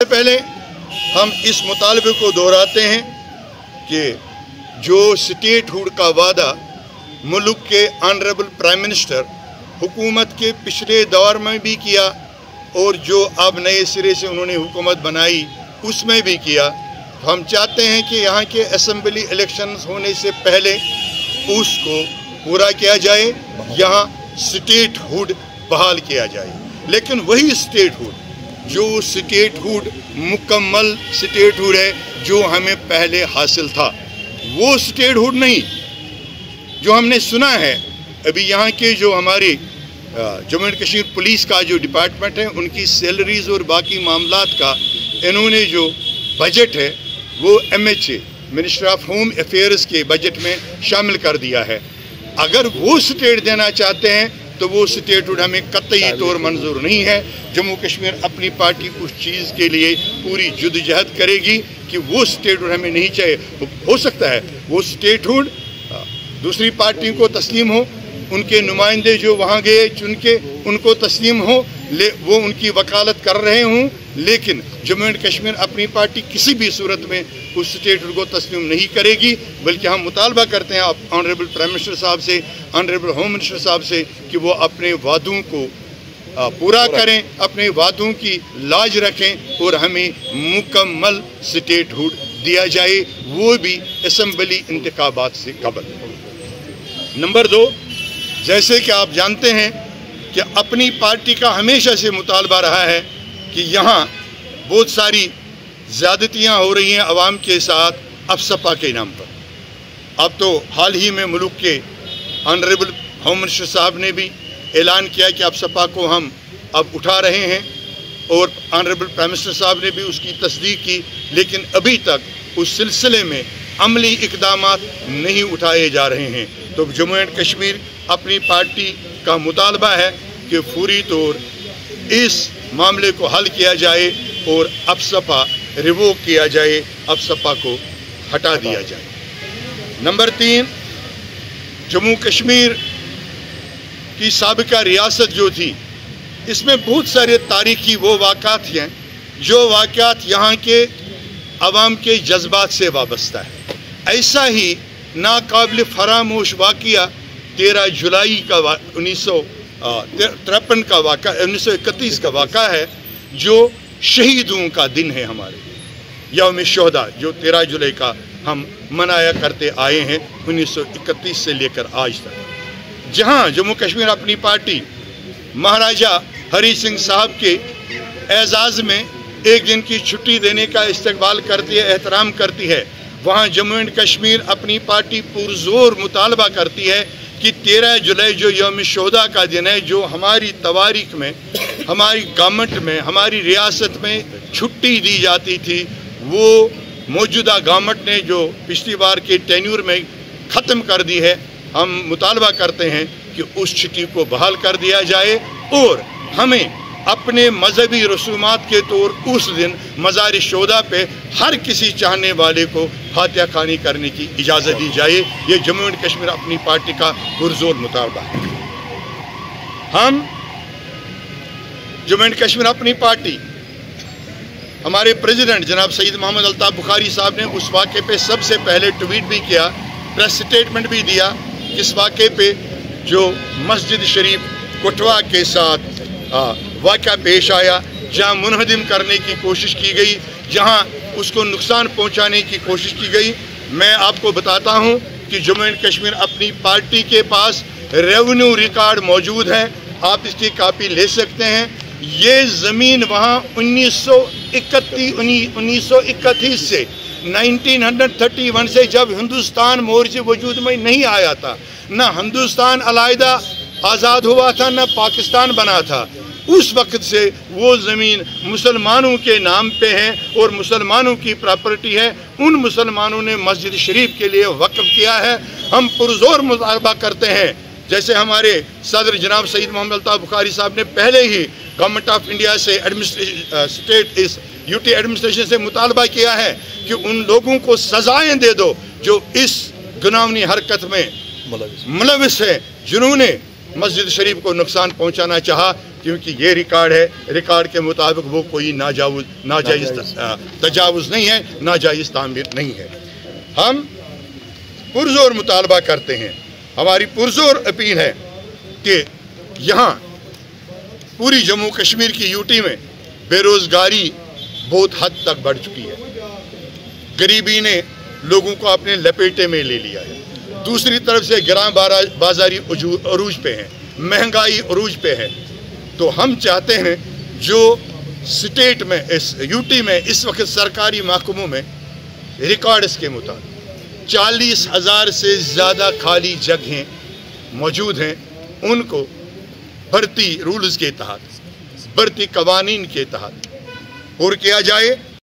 पहले हम इस मुतालबे को दोहराते हैं कि जो स्टेटहुड का वादा मुल्क के ऑनरेबल प्राइम मिनिस्टर हुकूमत के पिछले दौर में भी किया और जो अब नए सिरे से उन्होंने हुकूमत बनाई उसमें भी किया, तो हम चाहते हैं कि यहाँ के असेंबली इलेक्शंस होने से पहले उसको पूरा किया जाए, यहाँ स्टेटहुड बहाल किया जाए। लेकिन वही स्टेटहुड जो स्टेटहुड मुकम्मल स्टेटहुड है जो हमें पहले हासिल था, वो स्टेटहुड नहीं जो हमने सुना है। अभी यहाँ के जो हमारी जम्मू एंड कश्मीर पुलिस का जो डिपार्टमेंट है उनकी सैलरीज और बाकी मामलात का इन्होंने जो बजट है वो MHA minister of home affairs के बजट में शामिल कर दिया है। अगर वो स्टेट देना चाहते हैं तो वो स्टेटहुड हमें कतई तौर मंजूर नहीं है। जम्मू कश्मीर अपनी पार्टी उस चीज़ के लिए पूरी जद्दोजहद करेगी कि वो स्टेटहुड हमें नहीं चाहिए। हो सकता है वो स्टेटहुड दूसरी पार्टियों को तस्लीम हो, उनके नुमाइंदे जो वहाँ गए चुन के उनको तस्लीम हो, वो उनकी वकालत कर रहे हों, लेकिन जम्मू एंड कश्मीर अपनी पार्टी किसी भी सूरत में उस स्टेटहुड को तस्लीम नहीं करेगी। बल्कि हम मुतालबा करते हैं ऑनरेबल प्राइम मिनिस्टर साहब से, ऑनरेबल होम मिनिस्टर साहब से कि वो अपने वादों को पूरा करें, अपने वादों की लाज रखें और हमें मुकम्मल स्टेटहुड दिया जाए, वो भी असेंबली इंतखाबात से कबल। नंबर 2, जैसे कि आप जानते हैं कि अपनी पार्टी का हमेशा से मुतालबा रहा है कि यहाँ बहुत सारी ज़्यादतियाँ हो रही हैं अवाम के साथ अफसपा के नाम पर। अब तो हाल ही में मुल्क के ऑनरेबल होम मिनिस्टर साहब ने भी ऐलान किया कि अफसपा को हम अब उठा रहे हैं और ऑनरेबल प्राइम मिनिस्टर साहब ने भी उसकी तस्दीक की, लेकिन अभी तक उस सिलसिले में अमली इक़दामात नहीं उठाए जा रहे हैं। तो जम्मू एंड कश्मीर अपनी पार्टी का मुतालबा है कि फौरी तौर इस मामले को हल किया जाए और अफसपा रिवोक किया जाए, अफसपा को हटा दिया जाए। नंबर 3, जम्मू कश्मीर की साबिका रियासत जो थी इसमें बहुत सारे तारीखी वो वाक़ात हैं जो वाक़ात यहाँ के अवाम के जज्बात से वाबस्ता है। ऐसा ही नाकाबिल फरामोश वाक़या 13 जुलाई का 1953 का वाक़ा 1931 का वाक़ा है जो शहीदों का दिन है। हमारे यौम शोहदा जो 13 जुलाई का हम मनाया करते आए हैं 1931 से लेकर आज तक, जहां जम्मू कश्मीर अपनी पार्टी महाराजा हरी सिंह साहब के एजाज़ में एक दिन की छुट्टी देने का इस्तकबाल करती है, एहतराम करती है। वहाँ जम्मू एंड कश्मीर अपनी पार्टी पुरजोर मुतालबा करती है कि 13 जुलाई जो यौम शोहदा का दिन है, जो हमारी तवारीख में, हमारी गवर्नमेंट में, हमारी रियासत में छुट्टी दी जाती थी, वो मौजूदा गवर्नमेंट ने जो पिछली बार के टेन्यूर में ख़त्म कर दी है। हम मुतालबा करते हैं कि उस छुट्टी को बहाल कर दिया जाए और हमें अपने मजहबी रसूमात के तौर उस दिन मज़ार शोहदा पे हर किसी चाहने वाले को फातिहा खानी करने की इजाज़त दी जाए। ये जम्मू एंड कश्मीर अपनी पार्टी का पुरजोर मुतालबा है। हम जम्मू एंड कश्मीर अपनी पार्टी, हमारे प्रेसिडेंट जनाब सईद मोहम्मद अल्ताफ़ बुखारी साहब ने उस वाक़े पे सबसे पहले ट्वीट भी किया, प्रेस स्टेटमेंट भी दिया। इस वाक़े पे जो मस्जिद शरीफ कुटवा के साथ वाक़या पेश आया, जहाँ मुनहदिम करने की कोशिश की गई, जहाँ उसको नुकसान पहुँचाने की कोशिश की गई। मैं आपको बताता हूँ कि जम्मू एंड कश्मीर अपनी पार्टी के पास रेवेन्यू रिकॉर्ड मौजूद है, आप इसकी कापी ले सकते हैं। ये ज़मीन वहाँ 1931 से 1931 से जब हिंदुस्तान मोर्चे वजूद में नहीं आया था, ना हिंदुस्तान अलहदा आज़ाद हुआ था, ना पाकिस्तान बना था, उस वक्त से वो ज़मीन मुसलमानों के नाम पे है और मुसलमानों की प्रॉपर्टी है। उन मुसलमानों ने मस्जिद शरीफ के लिए वक्फ किया है। हम पुरजोर मुतालबा करते हैं, जैसे हमारे सदर जनाब सईद मोहम्मद अल्ताफ़ बुखारी साहब ने पहले ही गवर्नमेंट ऑफ इंडिया से स्टेट इस यूटी एडमिनिस्ट्रेशन से मुतालबा किया है कि उन लोगों को सजाएं दे दो जो इस गुनाहगानी हरकत में मुलविस है, जिन्होंने मस्जिद शरीफ को नुकसान पहुंचाना चाहा। क्योंकि ये रिकॉर्ड है, रिकॉर्ड के मुताबिक वो कोई नाजायज़ तजावुज़ नहीं है, नाजायज़ तामीर नहीं है। हम पुरज़ोर मुतालबा करते हैं, हमारी पुरज़ोर अपील है कि यहाँ पूरी जम्मू कश्मीर की यूटी में बेरोज़गारी बहुत हद तक बढ़ चुकी है, गरीबी ने लोगों को अपने लपेटे में ले लिया है। दूसरी तरफ से गिरां बाजारी अरूज पे है, महंगाई अरूज पे है। तो हम चाहते हैं जो स्टेट में, इस यूटी में इस वक्त सरकारी महकमों में रिकॉर्ड्स के मुताबिक 40,000 से ज़्यादा खाली जगहें मौजूद हैं, उनको भर्ती रूल्स के तहत, भर्ती कवानीन के तहत पूरा किया जाए